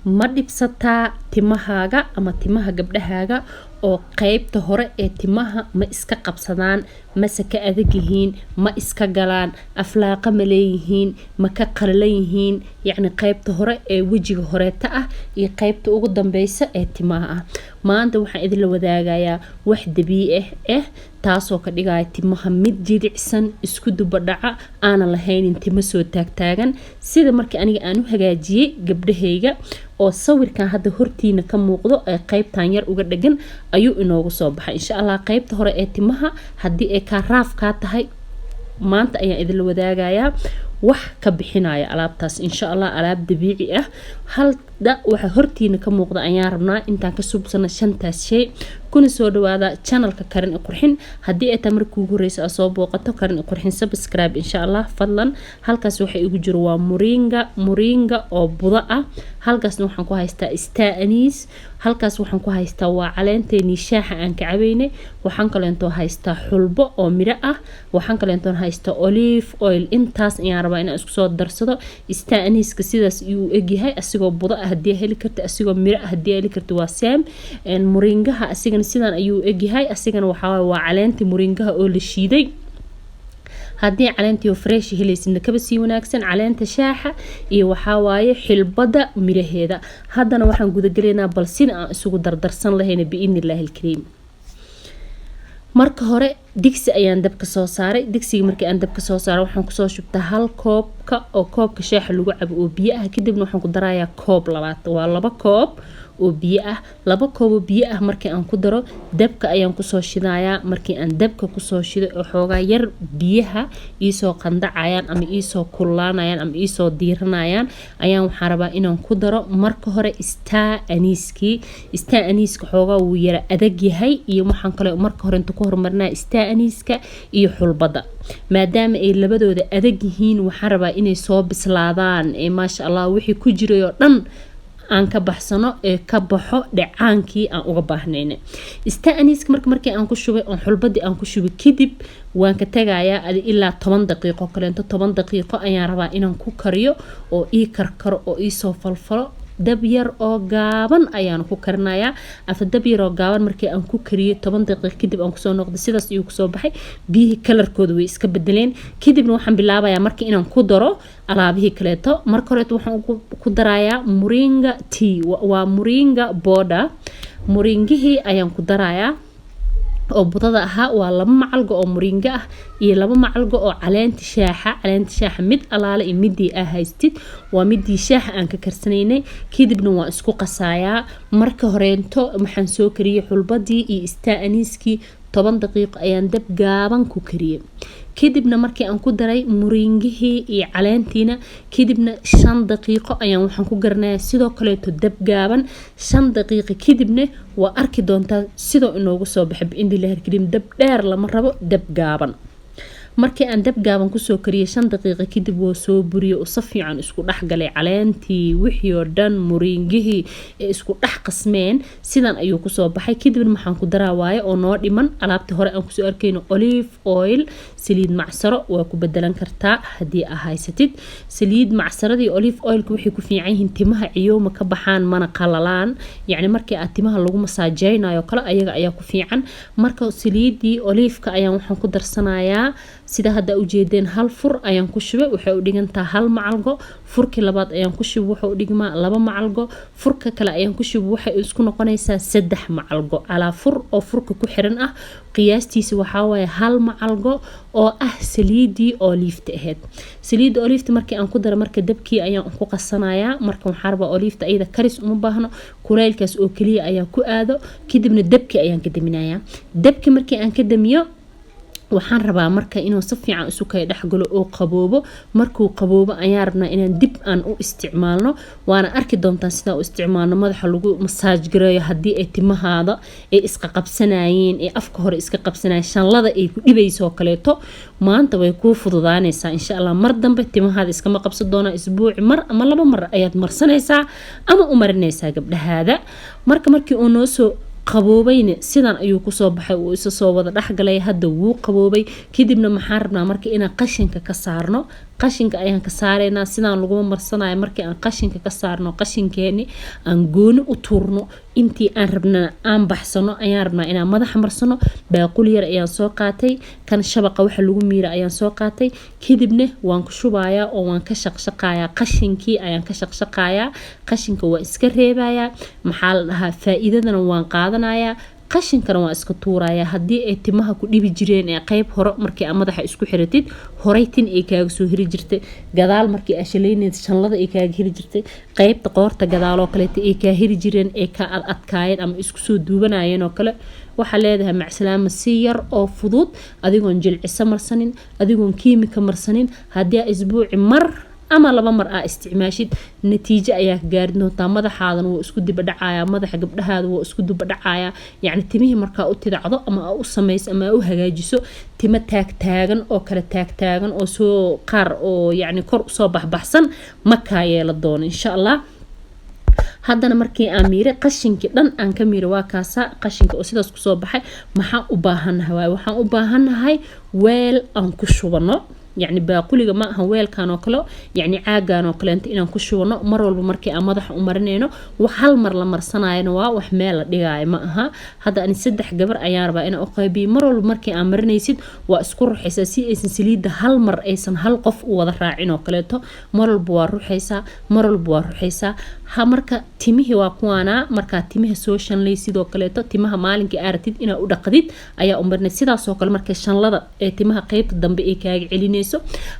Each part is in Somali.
ma dhibsataa timahaaga ama timaha gabdhahaaga oo qaybta hore ee timaha ma iska qabsadaan mase ka adag yihiin ma iska galaan aflaaqa ma leeyihiin ma ka qalalan yihiin yacni qaybta hore ee wejiga horeeta ah iyo qaybta ugu dambeysa ee timaha ah maanta waxaan idin la wadaagayaa wax dabiici ah taasoo ka dhigaya timaha mid jilicsan isku duba dhaca aan lahaynin timo soo taagtaagan sida markii aniga aan u hagaajiyay gabdhahayga oo sawirkan hadda hortiina ka muuqdo ee qaybtan yar uga dhagan ayuu inoogu soo baxay insha Allah qaybta hore ee timaha hadii ay ka raaf ka tahay maanta ayaan idin la wadaagayaa wax ka bixinaya alaabtaas insha Allah alaab dabiici ah halda waxa hortiina ka muuqda ayaan rabnaa intaan ka subsana shantaas shay kuna soo dhawaada channelka Karin Qurxin hadii ay tamarku ugu horeyso soo booqato Karin Qurxin subscribe insha Allah fadlan halkaas waxa igu jiro waa moringa oo buda ah halkaasna waxaan ku haystaa star anise halkaas waxaan ku haystaa waa caleenteeni shaaha aan ka cabeynay waxaan kaleento haystaa xulbo oo miro ah waxaan kaleento haystaa olive oil intaas ayaan rabaa inaan isku soo darsado star anise-ka sidaas uu egyahay asigoo buda ah hadii heli karto asigoo miro ah hadii heli karto waa same moringaha asigana sidaan ayuu egyahay asigana waxa waa caleenta moringaha oo la shiiday hadii caleentii fresh helaysidna kaba sii wanaagsan caleenta shaaha iyo waxa waaye xilbada miraheeda hadana waxaan guda galeynaa bal sida aan isugu dardarsan lahayn biidnillaahi alkariim marka hore digsi ayaan dabka soo saaray digsiga markii aan dabka soo saaray waxaan ku soo shubtaa hal koobka oo koobka shaaha lagu cabo oo biyo ah kadibna waxaan ku darayaa koob labaad waa 2 koob oo biyo ah 2 koob oo biyo ah markii aan ku daro dabka ayaan ku soo shidayaa markii aan dabka ku soo shido oo xoogaa yar biyaha ii soo qandacayaan ama ii soo kululaanayaan ama ii soo diiranayaan ayaan waxaan rabaa inaan ku daro marka hore star anise-ka xoogaa wuu yara adag yahay iyo waxaan kale marka hore inta ku hormarnaa star anise-ka iyo xulbada maadaama ay labadooda adag yihiin waxaan rabaa inay soo bislaadaan ee maasha Allah wixii ku jiray oo dhan aan ka baxsano ee ka baxo dhacaankii aan uga baahnayna star anise-ka markii aan ku shubay oo xulbadii aan ku shubay kadib waan ka tagayaa ilaa 10 daqiiqo kaleento 10 daqiiqo ayaan rabaa inaan ku kariyo oo ii karkaro oo ii soo falfalo dab yar oo gaaban ayaan ku karinayaa after dab yar oo gaaban markii aan ku kariyo 10 daqiiqo kadib aan ku soo noqdo sidaas ayuu ku soo baxay biyihii kalarkooda way iska bedeleen kadibna waxaan bilaabayaa markii inaan ku daro alaabihii kaleeto marka hore waxaan ku darayaa moringa tea waa moringa powder moringihii ayaan ku darayaa oo budada ahaa waa 2 macalgo oo moringa ah iyo 2 macalgo oo caleenta shaaha mid alaale iyo midii haystid waa midii shaaha aan ka karsanaynay kadibna waan isku qasayaa marka horeento waxaan soo kariyay xulbadii iyo star anise-kii 10 daqiiqo ayaan dab gaaban ku kariyay kadibna markii aan ku daray moringihii iyo caleentiina kadibna 5 daqiiqo ayaan waxaan ku garanayaa sidoo kale dab gaaban 5 daqiiqo kadibna waa arki doontaa sidoo inoogu soo baxay biidnillaahi alkariim dab dheer lama rabo dab gaaban markii aan dab gaaban ku soo kariyay 5 daqiiqo kadib waa soo buriyay oo si fiican isku dhaxgalay caleentii wixii oo dhan moringihii ee isku dhax qasmeen sidan ayuu ku soo baxay kadibna maxaan ku daraa waaye oo noo dhiman alaabta hore aan ku soo arkayno olive oil saliid macsaro waa ku bedelan kartaa hadii aad haysatid saliid macsaradii olive oil-ku waxay ku fiican yihiin timaha ciyooma ka baxaan mana qalalaan yacni markii aad timaha lagu masaajeynayo kale ayaga ayaa ku fiican marka saliidii olive-ka ayaan waxaan ku darsanayaa sida hadda u jeedeen hal fur ayaan ku shubay waxay u dhigantaa hal macalgo furkii labaad ayaan ku shubay waxa u dhigmaa 2 macalgo furka kale ayaan ku shubay waxay isku noqonaysaa 3 macalgo ala fur oo furka ku xiran ah qiyaastiisa waxa waaye 1 macalgo oo ah saliidii olive-ta ahayd saliidii olive-ta markii aan ku daro marka dabkii ayaan ku qasanayaa marka waxaan rabaa olive-ta ayada karis uma baahno kulaylkaas oo kaliya ayaa ku aado kadibna dabkii ayaan ka daminayaa dabkii markii aan ka damiyo waxaan rabaa marka inuu si fiican isu kay dhaxgalo oo qaboobo markuu qaboobo ayaan rabnaa inaan dib aan u isticmaalno waana arki doontaan sida u isticmaalno madaxa lagu masaaj gareeyo hadii ay timahaada ay iska qabsanayeen ee afka hore iska qabsanayeen shanlada ay ku dhibayso kaleeto maanta way ku fududaanaysaa insha Allah mar dambe timahaada iska ma qabsan doona isbuuci mar ama 2 mar ayaad marsanaysaa ama u marinaysaa gabdhahaada markii uu noo soo qaboobayna sidan ayuu kusoo baxay uu isa soo wada dhaxgalay hadda wuu qaboobay kadibna maxaan rabnaa marka inaan qashinka ka saarno qashinka ayaan ka saareynaa sidaan lagu marsanayo markii aan qashinka ka saarno qashinkeeni aan gooni u tuurno intii aan rabnaa aan baxsano ayaan rabnaa inaan madaxa marsano baaquli yar ayaan soo qaatay kan shabaqa waxa lagu miira ayaan soo qaatay kadibna waan ku shubayaa oo waan ka shaqshaqayaa qashinkii ayaan ka shaqshaqayaa qashinka waa iska reebayaa maxaa la dhahaa faa'iidadana waan qaadanayaa qashinkana waa iska tuurayaa haddii ay timaha ku dhibi jireen ee qayb hore markii aad madaxa isku xiratid horey tin ay kaaga soo hiri jirtay gadaal markii aad shalayneed shanlada ay kaaga hiri jirtay qaybta qoorta gadaaloo kaleeta ay kaa hiri jireen ee ka adkaayeen ama isku soo duubanayeen oo kale waxaa leedahay macsalaama si yar oo fudud adigoon jilciso marsanin adigoon kiimika marsanin haddii isbuuci mar ama laba mar aa isticmaashid natiijo ayaa gaari doontaa madaxaadan wuu isku diba dhacayaa madaxa gabdhahaada wuu isku diba dhacayaa yacni timihii markaa u tidacdo ama aa u samayso ama aa u hagaajiso timo taagtaagan oo kale taagtaagan oo soo qaar oo yacni kor usoo baxbaxsan ma kaa yeela doono insha allah haddana markii aan miiray qashinkii dhan aan ka miiray waa kaasa qashinka oo sidaas kusoo baxay maxaan u baahannahay waxaan u baahannahay weel aan ku shubano يعني باقوليga ma aha weelkan oo kale yani caagan oo kale inaan ku shubano mar walba markii aan madaxa u marinayno wax hal mar la marsanayno waa wax meel la dhigaayo ma aha hada ani 3 gabar ayaan rabaa inaan u qaybiyo mar walba markii aan marinaysid waa isku ruxaysaa si aysan saliida hal mar aysan hal qof u wada raacin oo kaleeto mar walba waa ruxaysaa mar walba waa ruxaysaa ha marka timihi waa kuwana marka timiha soo shanlay sidoo kaleeto timaha maalinkii aaratid ina u dhaqdid ayaa u marnay sidaas oo kale markay shanlada ee timaha qaybta dambe ay kaaga celinayso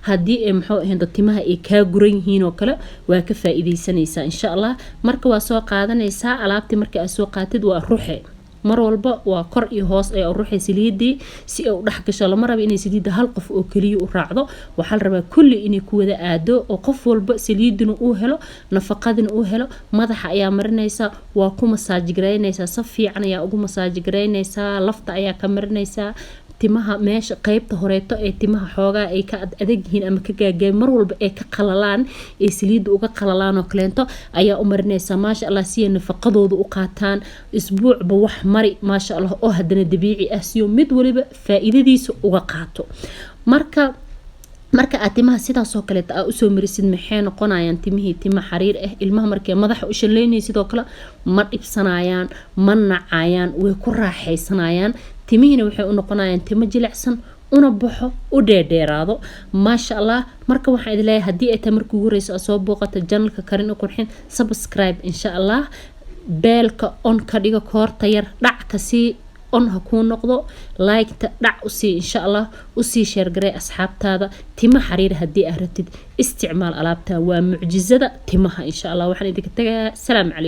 haddii ay maxuu ahayn timaha ay kaa guran yihiin oo kale waa ka faa'iideysanaysaa insha Allah marka waa soo qaadanaysaa alaabtii marka aad soo qaatid waa ruuxe mar walba waa kor iyo hoos ay ruuxay saliidii si ay u dhax gasho lama rabo inay saliida hal qof oo kaliya u raacdo waxa la rabaa kulli inay ku wada aado oo qof walba saliidina uu helo nafaqadina uu helo madaxa ayaa marinaysa waa ku masaaj gareynaysa si fiican ayaa ugu masaaj gareynaysa lafta ayaa ka marinaysa timaha meesha qaybta horeeto ee timaha xoogaa ay ka adag yihiin ama ka gaagay mar walba ay ka qalalaan ee saliida uga qalalaan oo kaleento ayaa u marinaysa maasha Allah si ay nafaqadooda u qaataan isbuucba wax mari maasha Allah oo hadana dabiici ah si mid waliba faa'iidadiisa uga qaato marka aad timaha sidaas oo kale taa u soo marisid maxay noqonayaan timihii timo xariir ah ilmaha markay madaxa u shaleynay sidoo kale ma dhibsanayaan ma nacayaan way ku raaxaysanayaan timihina waxay u noqonayaan timo jilicsan una baxo u dheedheeraado maasha Allah marka waxaan idin leeyahay hadii ay tamarku ugu horeyso soo booqato channelka Karin u qurxin subscribe insha Allah beelka on ka dhiga koorta yar dhac ka si on ha ku noqdo like ta dhac u si insha Allah u si share garee asxaabtaada timo xariir hadii aad rabtid isticmaal alaabta waa mucjizada timaha insha Allah waxaan idinka tagayaa salaam